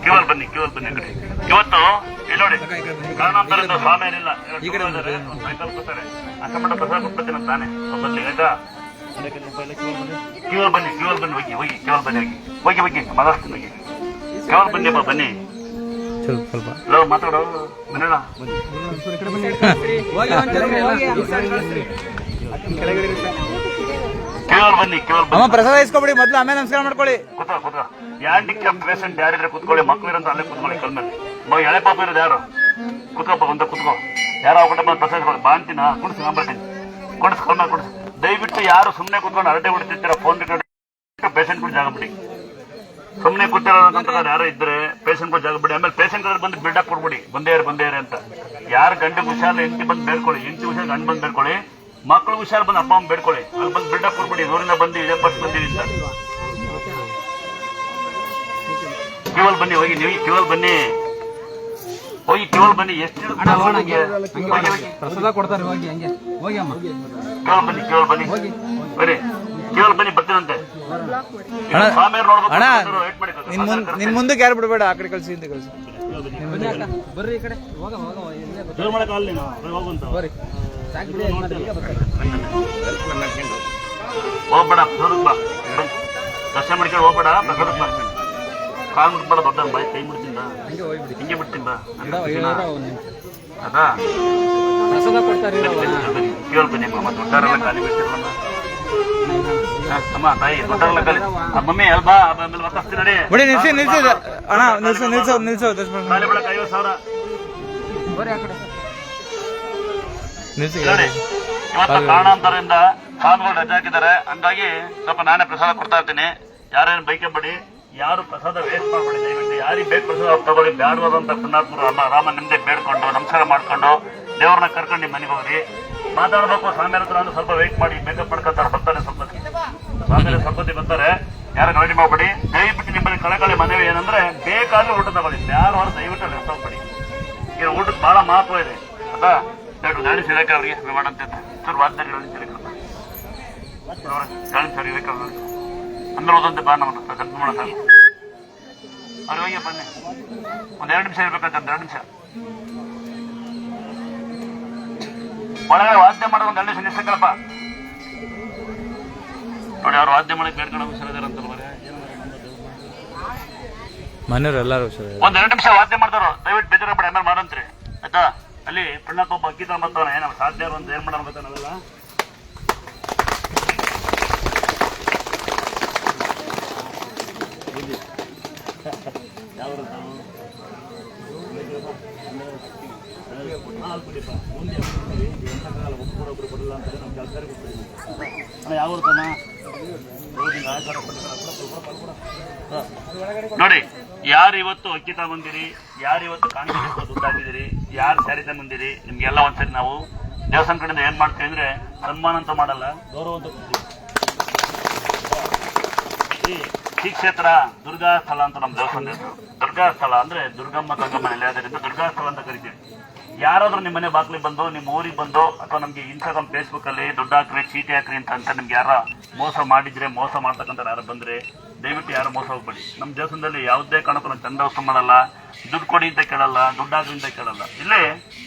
ಕ್ಯೂವಲ್ ಬನ್ನಿ ಕಡೆ ಇವತ್ತು ನೋಡಿ ಕಾರಣಾಂತರದಿಂದ ಸ್ವಾಮಿ ಏನಿಲ್ಲ ಸೈಕಲ್ ಕೂತಾರೆ ಅಕ್ಕಮಠ ಪ್ರಸಾದ ಕೊಟ್ಬಿಡ್ತೀನಿ ತಾನೆ ಬನ್ನಿ ಆಯ್ತಾ ಕ್ಯೂವಲ್ ಬನ್ನಿ ಹೋಗಿ ಕ್ಯೂವಲ್ ಬನ್ನಿ ಹೋಗಿ ಮದಸ್ತೀನಿ ಹೋಗಿ ಕ್ಯೂವಲ್ ಬನ್ನಿಪ್ಪ ಬನ್ನಿ ಸ್ವಲ್ಪ ಮಾತಾಡೋ ಬನ್ನಿಲ್ಲ ಅಮ್ಮ ಪ್ರಸಾದ ಇಸ್ಕೊಬಿಡಿ ಮೊದ್ಲು ಆಮೇಲೆ ನಮಸ್ಕಾರ ಮಾಡ್ಕೊಳ್ಳಿ. ಕೂತ ಹ್ಯಾಂಡಿಕ್ಯಾಪ್ ಪೇಷಂಟ್ ಯಾರಿದ್ರೆ ಕೂತ್ಕೊಳ್ಳಿ, ಮಕ್ಳು ಇರೋದು ಅಲ್ಲೇ ಕೂತ್ಕೊಳ್ಳಿ ಕಲ್ ಮೇಲೆ. ಎಳೆ ಪಾಪ ಇರೋದು ಯಾರು ಕೂತ್ಕೋಪ್ಪ ಒಂದ ಕೂತ್ಕೋ. ಯಾರೋ ಹೋಗ್ಬಿಟ್ಟ ಬಂದು ಪ್ರಸಾದ ಬಾಂತಿನ ಕುಡಿಸಿ ಬರ್ತೀನಿ ಕುಡಿಸ್ ದಯವಿಟ್ಟು ಯಾರು ಸುಮ್ಮನೆ ಕೂತ್ಕೊಂಡು ಹರಟೆ ಹೊಡಿತಿರ್ತೀರ ಫೋನ್ ಬಿಟ್ಟು ಪೇಷಂಟ್ಗಳು ಜಾಗ ಬಿಡಿ. ಸುಮ್ಮನೆ ಕೂತಿರೋದಂತ ಯಾರೋ ಇದ್ರೆ ಪೇಷಂಟ್ಗಳು ಜಾಗ ಬಿಡಿ. ಆಮೇಲೆ ಪೇಷಂಟ್ ಬಂದು ಬಿಲ್ಡಪ್ ಕೊಡ್ಬಿಡಿ ಬಂದೇ ಅಂತ. ಯಾರು ಗಂಡು ಹುಷಾರ್ ಹೆಂಡತಿ ಬಂದು ಬೇಡ್ಕೊಳ್ಳಿ, ಹೆಂಡತಿ ಹುಷಾರ್ ಗಂಡು ಬಂದು ಬೇಡ್ಕೊಳ್ಳಿ, ಮಕ್ಕಳು ಹುಷಾರ್ ಬಂದು ಅಪ್ಪ ಅಮ್ಮ ಬೇಡ್ಕೊಳ್ಳಿ. ಅಲ್ಲಿ ಬಂದು ಬಿಲ್ಡಪ್ ಕೊಡ್ಬಿಡಿ ದೂರಿಂದ ಬಂದು ಇದೇ ಪಟ್ಟು ಬಂದಿರಿ ಅಂತ. ಕ್ಯೂವಲ್ ಬನ್ನಿ ಹೋಗಿ ನೀವು ಕ್ಯೂವಲ್ ಬನ್ನಿ ಎಷ್ಟು ಪ್ರಸಾದ ಕೊಡ್ತಾರೆ ಹೋಗಿ ಹಂಗೆ ಹೋಗಿ ಅಮ್ಮ ಕ್ಯೂವಲ್ ಬನ್ನಿ ಬರೀ ಕ್ಯೂವಲ್ ಬನ್ನಿ ಬರ್ತೀನಂತೆ. ನಿನ್ ಮುಂದಕ್ಕೆ ಯಾರು ಬಿಡಬೇಡ, ಆ ಕಡೆ ಕಳ್ಸಿ ಹಿಂದೆ ಕಳ್ಸಿ. ಬರ್ರಿ ಈ ಕಡೆ ಬರ್ರಿ ಹೋಗ್ಬೇಡ ಪ್ರಸಾದಕ್ಕೆ ಬಾ, ದರ್ಶನ ಮಾಡ್ಕೊಂಡು ಹೋಗ್ಬೇಡ ಪ್ರಸಾದಕ್ಕೆ ಬಾ. ಕಾಲ್ ಮುಟ್ಬೇಡ ದೊಡ್ಡ ಬಾಯಿ ಕೈ ಮುಡ್ತೀನಿ ಬಾ, ಹಿಂಗೆ ಬಿಡ್ತೀನಿ ಬಾ. ಅದಾ ಪ್ರಸಾದ ಕೊಡ್ತಾರೆ ಕ್ಯೂವಲ್ ಬನ್ನಿ ಅಮ್ಮ, ದೊಡ್ಡವರೆಲ್ಲ ಖಾಲಿ ಬಿಟ್ಟಿರಲ್ಲ ಅಮ್ಮ ತಾಯಿ ದೊಡ್ಡವರೆಲ್ಲ ಖಾಲಿ. ಮಮ್ಮಿ ಅಲ್ಬಾ ಆಮೇಲೆ ಮಾತಾಡ್ತೀನಿ ನಡಿ. ಬಿಡಿ ನಿಲ್ಸಿ ಅಣ್ಣ ನಿಲ್ಸೋ ಖಾಲಿ ಬೆಳಕ 50,000 ನೋಡಿ. ಇವತ್ತು ಕಾರಣಾಂತರದಿಂದ ಸ್ವಾಮಿಗಳು ರಜೆ ಹಾಕಿದ್ದಾರೆ, ಹಂಗಾಗಿ ಸ್ವಲ್ಪ ನಾನೇ ಪ್ರಸಾದ ಕೊಡ್ತಾ ಇರ್ತೀನಿ. ಯಾರೇನು ಬೈಕಬೇಡಿ, ಯಾರು ಪ್ರಸಾದ ವೇಸ್ಟ್ ಮಾಡಬೇಡಿ. ದಯವಿಟ್ಟು ಯಾರಿಗೆ ಬೇಕು ಪ್ರಸಾದ ತಗೊಳ್ಳಿ. ಬ್ಯಾಡವಾದಂತ ಪುಣ್ಯಾತ್ಮರು ರಾಮ ನಿಮ್ದೆ ಬೇಡ್ಕೊಂಡು ನಮಸ್ಕಾರ ಮಾಡ್ಕೊಂಡು ದೇವ್ರನ್ನ ಕರ್ಕೊಂಡು ನಿಮ್ಮ ಮನೆಗೆ ಹೋಗ್ರಿ. ಮಾತಾಡ್ಬೇಕು ಸ್ವಾಮಿ ಹತ್ರ ಅಂದ್ರೆ ಸ್ವಲ್ಪ ವೇಟ್ ಮಾಡಿ, ಮೇಕಪ್ ಮಾಡ್ಕೊತಾರೆ, ಬರ್ತಾರೆ ಸ್ವಲ್ಪತಿ ಸ್ವಾಮಿ ಸ್ವಲ್ಪತಿ ಬರ್ತಾರೆ. ಯಾರು ಗಲಾಟೆ ಮಾಡಬೇಡಿ. ದಯವಿಟ್ಟು ನಿಮ್ಮಲ್ಲಿ ಕಳಕಳಿ ಮನವಿ ಏನಂದ್ರೆ ಬೇಕಾದ್ರೆ ಊಟ ತಗೊಳ್ಳಿ, ಯಾರು ದಯವಿಟ್ಟು ರೆಸ್ಟ್ ಹೋಗ್ಬೇಡಿ. ಈಗ ಊಟಕ್ಕೆ ಬಹಳ ಮಹತ್ವ ಇದೆ ಆಯ್ತಾ. ಗಾಡಿ ಸಿರಕ ಅವ್ರಿಗೆ ಮಾಡಂತ ಸರ್ ವಾದ್ಯ ಗಾಳಿ ಸಿರಕ ಅಂದ್ರೆ ಓದಂತೆ ಬಾ ನಮ್ಮನ್ನ ಸ್ವಲ್ಪ ಮಾಡೋಣ ಸರ್. ಅವ್ರು ಹೋಗಿ ಬನ್ನಿ, ಒಂದ್ 2 ನಿಮಿಷ ಇರ್ಬೇಕಂತ 2 ನಿಮಿಷ ಒಳಗಡೆ ವಾದ್ಯ ಮಾಡೋದು. ಒಂದು 2 ನಿಮಿಷ ನಿಲ್ಸಕ್ಕಲ್ಲಪ್ಪ ನೋಡಿ. ಅವ್ರು ವಾದ್ಯ ಮಾಡಕ್ಕೆ ಬೇಡ್ಕೊಂಡು ಹುಷಾರಿದಾರ ಅಂತಲ್ಲ ಮನೆಯವ್ರು ಎಲ್ಲಾರು ಒಂದ್ 2 ನಿಮಿಷ ವಾದ್ಯ ಮಾಡ್ತಾರೋ. ದಯವಿಟ್ಟು ಬೇಜಾರಬೇಡ, ಆಮೇಲೆ ಮಾಡಂತ್ರಿ ಆಯ್ತಾ. ಅಲ್ಲಿ ಪುಣ್ಯಪ್ಪ ಒಬ್ಬ ಅಕ್ಕಿ ತಗೊಂಬರ್ತಾನೆ, ಏನ ಸಾಧ್ಯ ಒಂದು ಏನ್ ಮಾಡೋಣ ಗೊತ್ತಾ ನಾವೆಲ್ಲ. ನೋಡಿ, ಯಾರು ಇವತ್ತು ಅಕ್ಕಿ ತಗೊಂಡಿರಿ, ಯಾರು ಇವತ್ತು ಕಾಂಗ್ರೆಸ್ ದುಡ್ಡು ಹಾಕಿದಿರಿ, ಯಾರು ಸ್ಯಾರಿ ತಗೊಂಡಿರಿ, ನಿಮ್ಗೆಲ್ಲ ಒಂದ್ಸರಿ ನಾವು ದೇವಸ್ಥಾನ ಕಡೆಯಿಂದ ಏನ್ ಮಾಡ್ತೀವಿ ಅಂದ್ರೆ ಸನ್ಮಾನ ಅಂತ ಮಾಡಲ್ಲ, ಗೌರವ ಅಂತ ಕೊಡ್ತೀವಿ. ಶ್ರೀ ಕ್ಷೇತ್ರ ದುರ್ಗಾ ಸ್ಥಳ ಅಂತ ನಮ್ಮ ದೇವಸ್ಥಾನ ಹೆಸರು. ದುರ್ಗಾ ಸ್ಥಳ ಅಂದ್ರೆ ದುರ್ಗಮ್ಮ ಗಂಗಮ್ಮ ನೆಲೆಯಾದ್ರಿಂದ ದುರ್ಗಾ ಸ್ಥಳ ಅಂತ ಕರಿತೀವಿ. ಯಾರಾದ್ರೂ ನಿಮ್ಮ ಮನೆ ಬಾಗ್ಲಿಗೆ ಬಂದು, ನಿಮ್ಮ ಊರಿಗೆ ಬಂದು, ಅಥವಾ ನಮ್ಗೆ ಇನ್ಸ್ಟಾಗ್ರಾಮ್ ಫೇಸ್ಬುಕ್ ಅಲ್ಲಿ ದುಡ್ಡು ಹಾಕ್ರಿ, ಚೀಟಿ ಹಾಕ್ರಿ ಅಂತ ನಿಮ್ಗೆ ಯಾರ ಮೋಸ ಮಾಡಿದ್ರೆ, ಮೋಸ ಮಾಡ್ತಕ್ಕಂಥ ಯಾರು ಬಂದ್ರೆ ದಯವಿಟ್ಟು ಯಾರು ಮೋಸ ಹೋಗ್ಬೇಡಿ. ನಮ್ಮ ದೇವಸ್ಥಾನದಲ್ಲಿ ಯಾವುದೇ ಕಾರಣಕ್ಕೂ ನಾವು ಚಂದ ವಸ್ತು ಮಾಡಲ್ಲ, ದುಡ್ಡು ಕೊಡಿ ಅಂತ ಕೇಳಲ್ಲ, ದುಡ್ಡು ಹಾಕ್ರಿ ಅಂತ ಕೇಳಲ್ಲ. ಇಲ್ಲಿ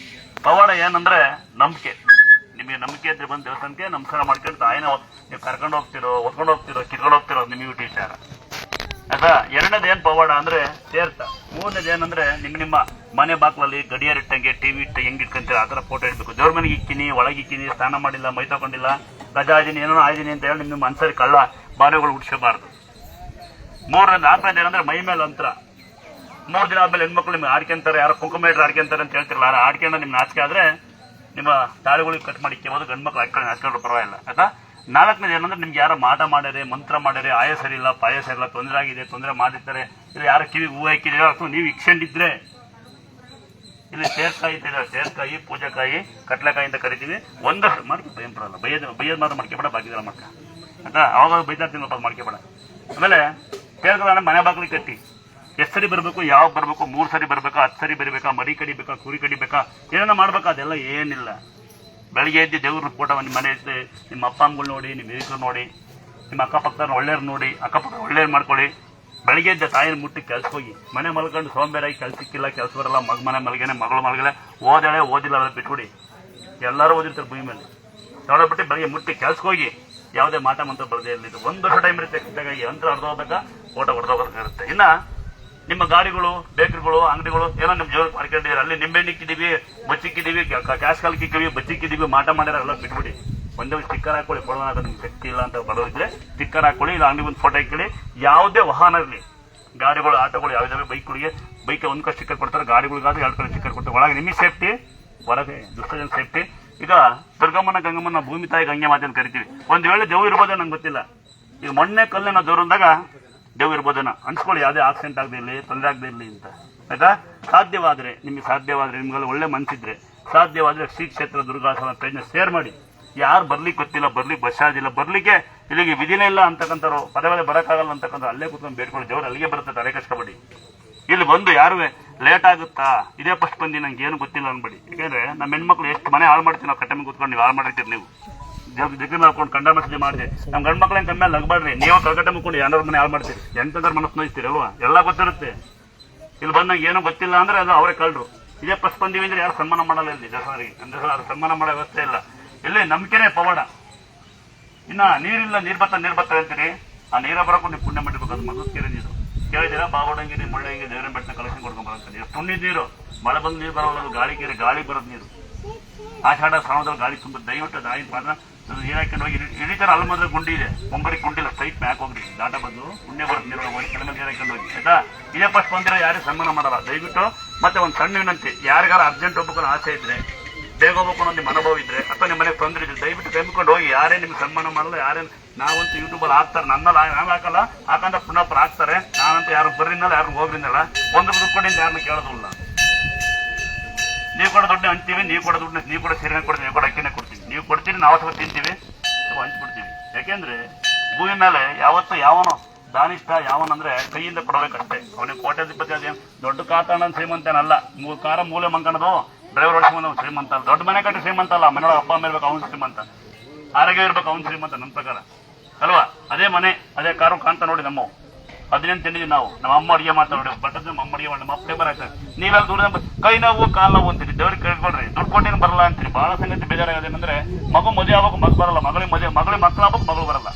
ಪವಾಡ ಏನಂದ್ರೆ ನಂಬಿಕೆ. ನಿಮಗೆ ನಂಬಿಕೆ ಇದ್ರೆ ಬಂದು ದೇವಸ್ಥಾನಕ್ಕೆ ನಮಸ್ಕಾರ ಮಾಡ್ಕೊಂಡು ಆಯ್ನ ನೀವು ಕರ್ಕೊಂಡು ಹೋಗ್ತಿರೋ, ಹೊತ್ಕೊಂಡು ಹೋಗ್ತಿರೋ, ಕಿತ್ಕೊಂಡು ಹೋಗ್ತಿರೋ ನಿಮಗೆ ವಿಚಾರ ಆಯ್ತಾ. ಎರಡನೇದು ಏನ್ ಪವಾಡ ಅಂದ್ರೆ ತೀರ್ಥ. ಮೂರನೇದು ಏನಂದ್ರೆ ನಿಮ್ಮ ಮನೆ ಬಾಕ್ಲಲ್ಲಿ ಗಡಿಯಾರ ಇಟ್ಟಂಗೆ, ಟಿವಿ ಇಟ್ಟು ಹೆಂಗ್ ಇಟ್ಕೊಂತೀರ ಆ ತರ ಫೋಟೋ ಇಡ್ಬೇಕು. ದೇವ್ರ ಮನೆಗೆ ಇಕ್ಕಿನಿ, ಒಳಗೆ ಇಕ್ಕಿನಿ, ಸ್ನಾನ ಮಾಡಿಲ್ಲ, ಮೈ ತಗೊಂಡಿಲ್ಲ, ಗಜ ಆದಿನಿ, ಏನೋ ಆದಿನಿ ಅಂತ ಹೇಳಿ ನಿಮ್ಮ ಮನಸ್ಸಲ್ಲಿ ಕಳ್ಳ ಬಾನೆಗಳು ಹುಡ್ಸಬಾರ್ದು. ನಾಲ್ಕನೇದು ಏನಂದ್ರೆ ಮೈ ಮೇಲೆ ಅಂತರ. 3 ದಿನ ಆದ್ಮೇಲೆ ಹೆಣ್ಮಕ್ಳು ನಿಮ್ಗೆ ಆಡ್ಕೊಂತಾರೆ, ಯಾರೋ ಕುಂಕುಮ ಇಟ್ರೆ ಆಡ್ಕೊಂತಾರೆ ಅಂತ ಹೇಳ್ತಿರಲ್ಲ, ಯಾರು ಆಡ್ಕೊಂಡ ನಿಮ್ಗೆ ನಾಚಿಕೆ ಆದ್ರೆ ನಿಮ್ಮ ತಾಳಿಗಳಿಗೆ ಕಟ್ ಮಾಡಿ ಇಕ್ಕೋದು, ಗಂಡು ಮಕ್ಳು ಹಾಕೊಂಡು ನಾಚ್ಕೊಂಡ್ರು ಪರವಾಗಿಲ್ಲ ಆಯ್ತಾ. 4ನೇದು ಏನಂದ್ರೆ ನಿಮ್ಗೆ ಯಾರೋ ಮಾಟ ಮಾಡ್ಯಾರೆ, ಮಂತ್ರ ಮಾಡ್ಯಾರೆ, ಆಯ ಸರಿ ಇಲ್ಲ, ಪಾಯ ಸರಿ ಇಲ್ಲ, ತೊಂದರೆ ಆಗಿದೆ, ತೊಂದರೆ ಮಾಡಿರ್ತಾರೆ, ಇಲ್ಲ ಯಾರು ಕಿವಿ ಹೂವು ಹಾಕಿದ್ರೆ ಅಥವಾ ನೀವು ಇಕ್ಕೊಂಡಿದ್ರೆ ಇಲ್ಲಿ ತೇರ್ಕಾಯಿ, ಪೂಜೆಕಾಯಿ, ಕಟ್ಲೆಕಾಯಿ ಅಂತ ಕರಿತೀವಿ. ಒಂದಷ್ಟು ಮಾಡ್ಕೊ ಏನ್ ಬರಲ್ಲ, ಬೈಯದ್ ಮಾತ್ರ ಮಾಡ್ಕೊಬೇಡ, ಬಾಕಿದೆಲ್ಲ ಮಾಡ್ಕ ಆಯ್ತಾ. ಅವಾಗ ಬೈದಾರ್ತೀನಿ ಮಾಡ್ಕೊಬೇಡ. ಆಮೇಲೆ ತೇರ್ಕದ ಮನೆ ಬಾಗಿಲಿಗೆ ಕಟ್ಟಿ ಎಷ್ಟು ಸರಿ ಬರಬೇಕು, ಯಾವಾಗ ಬರಬೇಕು, 3 ಸರಿ ಬರಬೇಕಾ, 10 ಸರಿ ಬರಬೇಕಾ, ಮರಿ ಕಡಿಬೇಕಾ, ಕುರಿ ಕಡಿಬೇಕಾ, ಏನೇನೋ ಮಾಡ್ಬೇಕಾ, ಅದೆಲ್ಲ ಏನಿಲ್ಲ. ಬೆಳಿಗ್ಗೆ ಎದ್ದು ದೇವ್ರ ಫೋಟೋ ನಿಮ್ಮ ಮನೆ ಇರುತ್ತೆ, ನಿಮ್ಮ ಅಪ್ಪ ಅಮ್ಮಗಳು ನೋಡಿ, ನಿಮ್ಮ ಹಿರಿಕರು ನೋಡಿ, ನಿಮ್ಮ ಅಕ್ಕಪಕ್ಕದ ಒಳ್ಳೆಯವ್ರು ನೋಡಿ, ಅಕ್ಕಪಕ್ಕ ಒಳ್ಳೆಯವ್ರು ಮಾಡ್ಕೊಳ್ಳಿ. ಬೆಳಿಗ್ಗೆ ಎದ್ದ ತಾಯಿನ ಮುಟ್ಟಿ ಕೆಲ್ಸಕ್ಕೆ ಹೋಗಿ. ಮನೆ ಮಲ್ಕೊಂಡು ಸೋಂಬೇರಾಗಿ ಕೆಲ್ಸಕ್ಕಿಲ್ಲ, ಕೆಲಸ ಬರಲ್ಲ, ಮನೆ ಮಲಗೇನೆ, ಮಗಳು ಮಲಗಲೆ, ಓದಾಳೆ ಓದಿಲ್ಲ ಅವೆಲ್ಲ ಬಿಟ್ಬಿಡಿ. ಎಲ್ಲರೂ ಓದಿರ್ತಾರೆ ಭೂಮಿ ಮೇಲೆ. ನೋಡಬಿಟ್ಟು ಬೆಳಿಗ್ಗೆ ಮುಟ್ಟಿ ಕೆಲ್ಸಕ್ಕೆ ಹೋಗಿ. ಯಾವುದೇ ಮಾಟ ಮಂತ್ರ ಬರದೇ ಇರಲಿಲ್ಲ. 1 ವರ್ಷ ಟೈಮ್ ಇರುತ್ತೆ, ಕರೆಕ್ಟಾಗಿ ಯಂತ್ರ ಅರ್ಧೋದಾಗ ಓಟ ಹೊಡೆದೋಗಿರುತ್ತೆ. ಇನ್ನ ನಿಮ್ಮ ಗಾಡಿಗಳು, ಬೇಕರಿಗಳು, ಅಂಗಡಿಗಳು ಏನೋ ನಿಮ್ಮ ಜೀವನ ಮಾಡ್ಕೊಂಡಿದ್ದೀರಿ, ಅಲ್ಲಿ ನಿಂಬೆಹಣ್ಣು ಇಕ್ಕಿದೀವಿ, ಬಚ್ಚಿಕ್ಕಿದೀವಿ, ಕ್ಯಾಶ್ ಕಾಲಕ್ಕಿದ್ದೀವಿ, ಬಚ್ಚಿಕ್ಕಿದೀವಿ, ಮಾಟ ಮಾಡ್ಯಾರ, ಎಲ್ಲ ಬಿಟ್ಬಿಡಿ. ಒಂದೇ ಸ್ಟಿಕ್ಕರ್ ಹಾಕೊಳ್ಳಿ. ಕೊಡೋದಾಗ ನಿಮ್ಗೆ ಶಕ್ತಿ ಇಲ್ಲ ಅಂತ ಬರೋದಿದ್ರೆ ಸ್ಟಿಕ್ಕರ್ ಹಾಕೊಳ್ಳಿ, ಇಲ್ಲ ಅಂಗಡಿ ಒಂದು ಫೋಟೋ ಇಟ್ಕೊಳ್ಳಿ. ಯಾವುದೇ ವಾಹನ ಇರಲಿ, ಗಾಡಿಗಳು, ಆಟೋಗಳು ಯಾವುದಾವೆ, ಬೈಕ್ ಒಂದು ಕಡೆ ಸ್ಟಿಕ್ಕರ್ ಕೊಡ್ತಾರೆ, ಗಾಡಿಗಳಿಗಾದ್ರೆ 2 ಕಡೆ ಸ್ಟಿಕ್ಕರ್ ಕೊಡ್ತಾರೆ. ಒಳಗೆ ನಿಮಗೆ ಸೇಫ್ಟಿ, ಹೊರಗೆ ದುಷ್ಟಜನ ಸೇಫ್ಟಿ. ಈಗ ದುರ್ಗಮ್ಮನ ಗಂಗಮ್ಮನ ಭೂಮಿ ತಾಯಿ ಗಂಗೆ ಮಾತೆ ಅಂತ ಕರಿತೀವಿ. ಒಂದ್ ವೇಳೆ ದೇವ್ ಇರ್ಬೋದೇ ನಂಗೆ ಗೊತ್ತಿಲ್ಲ. ಈಗ ಮೊನ್ನೆ ಕಲ್ಲಿನ ದೂರಂದಾಗ ದೇವ್ ಇರ್ಬೋದೇನ ಅನ್ಸ್ಕೊಳ್ಳಿ, ಯಾವುದೇ ಆಕ್ಸಿಡೆಂಟ್ ಆಗದೆ ಇರಲಿ, ತೊಂದರೆ ಆಗದೆ ಇರಲಿ ಅಂತ. ಆಯ್ತಾ? ಸಾಧ್ಯವಾದ್ರೆ ನಿಮ್ಗೆಲ್ಲ ಒಳ್ಳೆ ಮನ್ಸಿದ್ರೆ ಸಾಧ್ಯವಾದ್ರೆ ಶ್ರೀ ಕ್ಷೇತ್ರ ದುರ್ಗಾಸ್ಥಳ ಪೇಜ್ನ ಶೇರ್ ಮಾಡಿ. ಯಾರು ಬರ್ಲಿಕ್ಕೆ ಗೊತ್ತಿಲ್ಲ, ಬರ್ಲಿಕ್ಕೆ ಬಸ್ ಚಾರ್ಜ್ ಇಲ್ಲ, ಬರ್ಲಿಕ್ಕೆ ಇಲ್ಲಿಗೆ ವಿಧಿನೇ ಇಲ್ಲ ಅಂತಕ್ಕಂಥವ್ರು, ಪದೇ ಬರೋಕ್ಕಾಗಲ್ಲ ಅಂತಕ್ಕಂಥ ಅಲ್ಲೇ ಕೂತ್ಕೊಂಡು ಬೇಡ್ಕೊಳ್ಳಿ. ದೇವ್ರು ಅಲ್ಲಿಗೆ ಬರುತ್ತೆ, ತಲೆ ಕಷ್ಟಪಡಿ. ಇಲ್ಲಿ ಬಂದು ಯಾರು ಲೇಟ್ ಆಗುತ್ತಾ, ಇದೇ ಫಸ್ಟ್ ಬಂದು ನಂಗೆ ಏನು ಗೊತ್ತಿಲ್ಲ ಅನ್ಬೇಡಿ. ಯಾಕಂದ್ರೆ ನಮ್ಮ ಹೆಣ್ಮಕ್ಳು ಎಷ್ಟು ಮನೆ ಹಾಳು ಮಾಡ್ತೀವಿ ನಾವು, ಕಟ್ಟೆ ಕೂತ್ಕೊಂಡು ನೀವು ಹಾಳು ಮಾಡಿರ್ತೀರಿ. ನೀವು ಜಗ್ಗಿ ಮಾಡ್ಕೊಂಡು ಕಂಡ ಮಸೂದಿ ಮಾಡಿದೆ. ನಮ್ಮ ಗಂಡು ಮಕ್ಳು ಹೆಂಗೆ ಕಮ್ಮಿ ಲಗ್ಬಾಡ್ರಿ, ನೀವು ಕಲ್ಕಟ್ಟೆ ಮುಕ್ಕೊಂಡು ಯಾರು ಮನೆ ಹಾಳು ಮಾಡ್ತೀರಿ, ಎಂತಂದ್ರೆ ಮನಸ್ಸು ನೋಯಿಸ್ತೀರಿ ಅಲ್ವಾ? ಎಲ್ಲ ಗೊತ್ತಿರುತ್ತೆ. ಇಲ್ಲಿ ಬಂದಾಗ ಏನೂ ಗೊತ್ತಿಲ್ಲ ಅಂದ್ರೆ ಅದು ಅವರೇ ಕಳ್ರು. ಇದೇ ಫಸ್ಟ್ ಬಂದೀವಿ ಅಂದ್ರೆ ಯಾರು ಸನ್ಮಾನ ಮಾಡಲ್ಲ. ಇಲ್ಲಿ ದಸರಾರಿಗೆ ಅಂದ್ರೆ ಸನ್ಮಾನ ಮಾಡೋ ವ್ಯವಸ್ಥೆ ಇಲ್ಲ. ಇಲ್ಲಿ ನಂಬಿಕೆನೇ ಪವಾಡ. ಇನ್ನ ನೀರಿಲ್ಲ, ನೀರ್ ಬರ್ತಾ ಹೇಳ್ತೀರಿ. ಆ ನೀರ ಬರೋಕು ನೀವು ಪುಣ್ಯ ಮಾಡಿರ್ಬೇಕು. ಅದು ಮಗು ಕೆರೆ ನೀರು ಕೇಳಿದಿರ, ಬಾಗೋಡಂಗಿರಿ, ಮುಳ್ಳಂಗಿ, ದೇವರ ಬೆಟ್ಟನ ಕಲೆಕ್ಷನ್ ಕೊಡ್ಕೊಂಡ್ ಬರುತ್ತೆ. ಎಷ್ಟು ತುಣ್ಣಿದ ನೀರು, ಮಳೆ ಬಂದು ನೀರು ಬರೋಲ್ಲ, ಗಾಳಿ ಕೆರೆ, ಗಾಳಿ ಬರೋದು ನೀರು. ಆಷಾಢ ಶ್ರಾವಣದಲ್ಲಿ ಗಾಳಿ ತುಂಬ. ದಯವಿಟ್ಟು ದಾಯಿ ಮಾತ್ರ ನೀರು ಹಾಕೊಂಡು ಹೋಗಿ ಇಳಿತಾರ. ಅಲ್ಲಿ ಮಾತ್ರ ಗುಂಡಿ ಇದೆ, ಮುಂಬರಿ ಗುಂಡಿಲ್ಲ, ಸ್ಟ್ರೈಟ್ ಮ್ಯಾಕ್ ಹೋಗ್ರಿ, ದಾಟ ಬಂದು ಪುಣ್ಯ ಬರುತ್ತೆ. ನೀರು ಹೋಗಿ ಕೆಲ ಮೇಲೆ ನೀರು ಹಾಕೊಂಡು ಹೋಗಿ. ಆಯ್ತಾ? ಇದೇ ಫಸ್ಟ್ ಬಂದಿರೋ ಯಾರು ಸನ್ಮಾನ ಮಾಡಲ್ಲ. ದಯವಿಟ್ಟು ಮತ್ತೆ ಒಂದು ಸಣ್ಣ ವಿನಂತಿ, ಯಾರಿಗಾರ ಅರ್ಜೆಂಟ್ ಹೋಗ್ಬೇಕು ಆಸೆ ಇದ್ರೆ, ಬೇಗ ಹೋಗ್ಬೇಕು ಅನ್ನೋ ನಿಮ್ಮ ಅನುಭವ ಇದ್ರೆ, ಅಥವಾ ನಿಮ್ಮ ಮನೆಗೆ ತೊಂದರೆ ಇದ್ರೆ ದಯವಿಟ್ಟು ಬೆಂಬ್ಕೊಂಡು ಹೋಗಿ. ಯಾರೇ ನಿಮ್ಗೆ ಸನ್ಮಾನ ಮಾಡಲ್ಲ, ಯಾರೇನು ನಾವಂತೂ ಯೂಟ್ಯೂಬಲ್ಲಿ ಹಾಕ್ತಾರೆ, ನನ್ನಲ್ಲಿ ನಾನು ಹಾಕಲ್ಲ, ಹಾಕಂದ್ರೆ ಪುನಃ ಹಾಕ್ತಾರೆ. ನಾನಂತೂ ಯಾರು ಬರ್ರಿನಲ್ಲ, ಯಾರು ಹೋಗ್ರಿನಲ್ಲ, ಒಂದು ದುಡ್ಡು ಯಾರನ್ನ ಕೇಳೋದಿಲ್ಲ. ನೀವು ಕೊಡೋ ದುಡ್ಡು ಹಂಚ್ತೀವಿ, ನೀವು ಕೊಡೋ ದುಡ್ಡು, ನೀವು ಕೂಡ ಸೀರೆ ಕೊಡ್ತೀವಿ, ನೀವು ಕೂಡ ಅಕ್ಕಿನೇ ಕೊಡ್ತೀವಿ, ನೀವು ಕೊಡ್ತೀರಿ, ನಾವು ಸ್ವಲ್ಪ ತಿಂತೀವಿ, ಸ್ವಲ್ಪ ಹಂಚ್ಬಿಡ್ತೀವಿ. ಯಾಕೆಂದ್ರೆ ಭೂಮಿ ಮೇಲೆ ಯಾವತ್ತು ಯಾವನೋ ದಾನಿಷ್ಠ ಯಾವನಂದ್ರೆ ಕೈಯಿಂದ ಕೊಡಬೇಕಷ್ಟೇ. ಅವನಿಗೆ ಕೋಟ್ಯಾಧಿಪತಿ ಅದೇನು ದೊಡ್ಡ ಕಾತಾಣ ಶ್ರೀಮಂತನಲ್ಲ. ಕಾರ ಮೂಲೆ ಮಂಕಣದು ಡ್ರೈವರ್ ಹೊಡ್ಸ್ಕೊಂಡು ಶ್ರೀಮಂತ ಅಲ್ಲ. ದೊಡ್ಡ ಮನೆ ಕಟ್ಟಿ ಶ್ರೀಮಂತ ಅಲ್ಲ. ಮನೆಯೊಳಗೆ ಹಬ್ಬ ಮೇಲೆ ಇರ್ಬೇಕು, ಅವನು ಶ್ರೀಮಂತ. ಆರೋಗ್ಯ ಇರ್ಬೇಕು, ಅವನು ಶ್ರೀಮಂತ ನನ್ನ ಪ್ರಕಾರ ಅಲ್ವಾ? ಅದೇ ಮನೆ, ಅದೇ ಕಾರು ಕಾಣ್ತಾ ನೋಡಿ. ನಮ್ಮವು 18 ತಿಂದಿದ್ದೀವಿ ನಾವು. ನಮ್ಮ ಅಮ್ಮ ಅಡಿಗೆ ಮಾಡ್ತಾ ನೋಡಿ, ಬಟ್ಟದ ನಮ್ಮ ಅಮ್ಮ ಅಡಿಗೆ ಮಾಡಿ, ನಮ್ಮ ಅಪ್ಪೇ ಬರಾಕ್ತಾರೆ. ನೀವೆಲ್ಲ ದೂರ ಕೈ ನೋವು, ಕಾಲು ನೋವು ಅಂತೀರಿ, ದೇವ್ರಿಗೆ ಕೇಳ್ಕೊಡ್ರಿ. ದುಡ್ಡು ಕೊಟ್ಟಿನ ಬರಲ್ಲ ಅಂತೀರಿ. ಬಹಳ ಸಂಗತಿ ಬೇಜಾರಾಗೋದೇನಂದ್ರೆ, ಮಗು ಮದುವೆ ಆಗ್ಬೇಕು, ಮಗು ಬರಲ್ಲ, ಮಗಳಿಗೆ ಮಕ್ಕಳಾಗ್ಬೇಕು, ಮಗಳು ಬರಲ್ಲ.